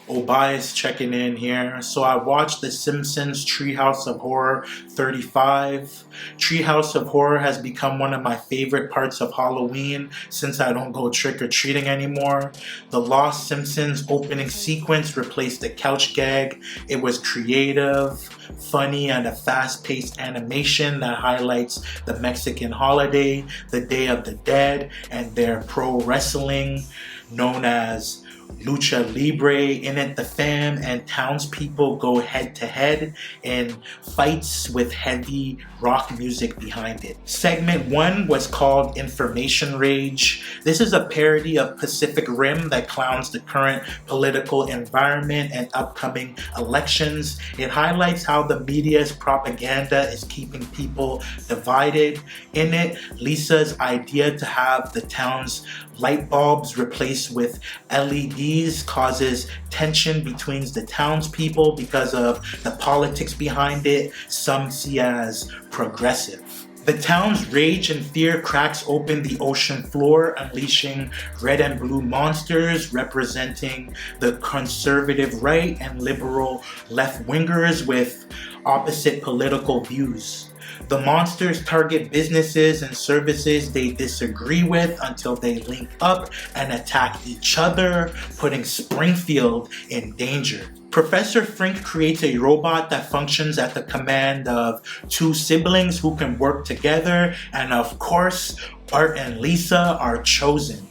Obias checking in here. So I watched The Simpsons Treehouse of Horror 35. Treehouse of Horror has become one of my favorite parts of Halloween since I don't go trick-or-treating anymore. The Lost Simpsons opening sequence replaced the couch gag. It was creative, funny, and a fast-paced animation that highlights the Mexican holiday, the Day of the Dead, and their pro wrestling known as Lucha Libre. In it, the fam and townspeople go head-to-head in fights with heavy rock music behind it. Segment 1 was called Information Rage. This is a parody of Pacific Rim that clowns the current political environment and upcoming elections. It highlights how the media's propaganda is keeping people divided. In it, Lisa's idea to have the town's light bulbs replaced with LEDs causes tension between the townspeople because of the politics behind it, some see as progressive. The town's rage and fear cracks open the ocean floor, unleashing red and blue monsters representing the conservative right and liberal left-wingers with opposite political views. The monsters target businesses and services they disagree with until they link up and attack each other, putting Springfield in danger. Professor Frink creates a robot that functions at the command of two siblings who can work together, and of course, Bart and Lisa are chosen.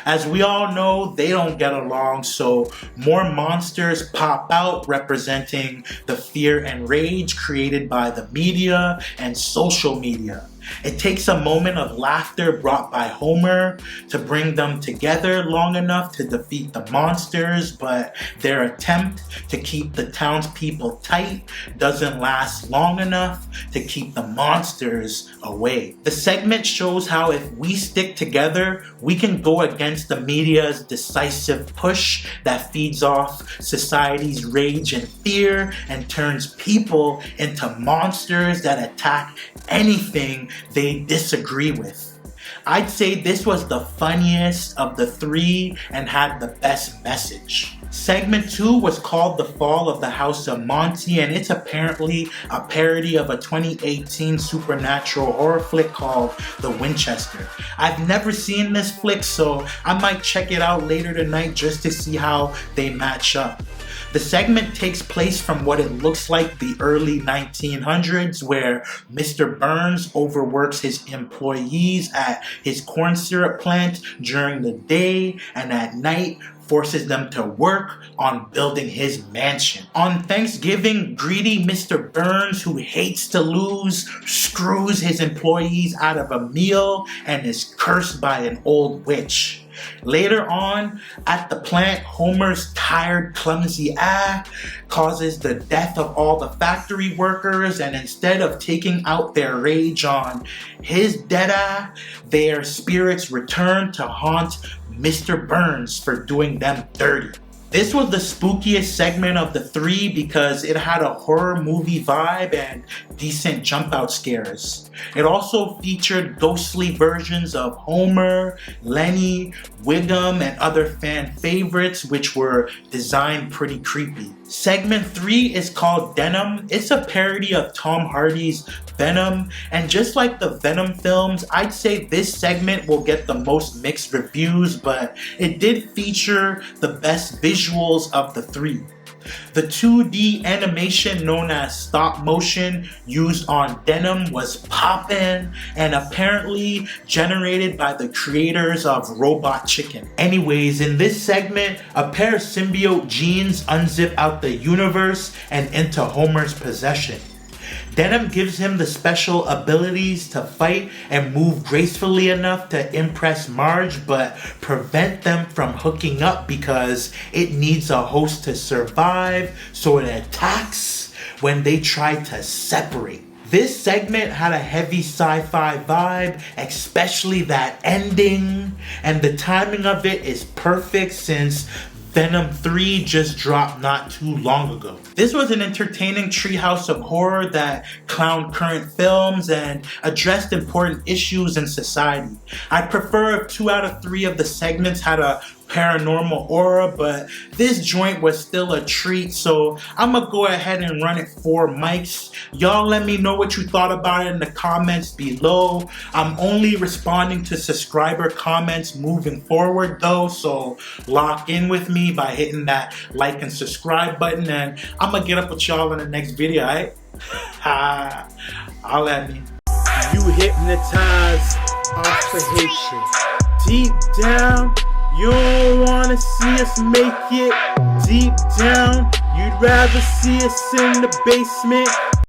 As we all know, they don't get along, so more monsters pop out representing the fear and rage created by the media and social media. It takes a moment of laughter brought by Homer to bring them together long enough to defeat the monsters, but their attempt to keep the townspeople tight doesn't last long enough to keep the monsters away. The segment shows how if we stick together, we can go against the media's decisive push that feeds off society's rage and fear and turns people into monsters that attack anything they disagree with. I'd say this was the funniest of the three and had the best message. Segment 2 was called The Fall of the House of Monty, and it's apparently a parody of a 2018 supernatural horror flick called The Winchester. I've never seen this flick, so I might check it out later tonight just to see how they match up. The segment takes place from what it looks like the early 1900s, where Mr. Burns overworks his employees at his corn syrup plant during the day and at night forces them to work on building his mansion. On Thanksgiving, greedy Mr. Burns, who hates to lose, screws his employees out of a meal and is cursed by an old witch. Later on, at the plant, Homer's tired, clumsy eye causes the death of all the factory workers, and instead of taking out their rage on his dead eye, their spirits return to haunt Mr. Burns for doing them dirty. This was the spookiest segment of the three because it had a horror movie vibe and decent jump out scares. It also featured ghostly versions of Homer, Lenny, Wiggum, and other fan favorites, which were designed pretty creepy. Segment 3 is called Denim. It's a parody of Tom Hardy's Venom, and just like the Venom films, I'd say this segment will get the most mixed reviews, but it did feature the best visuals of the three. The 2D animation known as stop motion used on Denim was poppin' and apparently generated by the creators of Robot Chicken. Anyways, in this segment, a pair of symbiote genes unzip out the universe and into Homer's possession. Denim gives him the special abilities to fight and move gracefully enough to impress Marge, but prevent them from hooking up because it needs a host to survive, so it attacks when they try to separate. This segment had a heavy sci-fi vibe, especially that ending, and the timing of it is perfect since Venom 3 just dropped not too long ago. This was an entertaining treehouse of horror that clowned current films and addressed important issues in society. I'd prefer if 2 out of 3 of the segments had a paranormal aura, but this joint was still a treat, so I'm gonna go ahead and run it 4 mics. Y'all let me know what you thought about it in the comments below. I'm only responding to subscriber comments moving forward though, so lock in with me by hitting that like and subscribe button, and I'm gonna get up with y'all in the next video, alright? Holla at me. You hypnotized off the hatred. Deep down, you don't wanna see us make it. Deep down, you'd rather see us in the basement.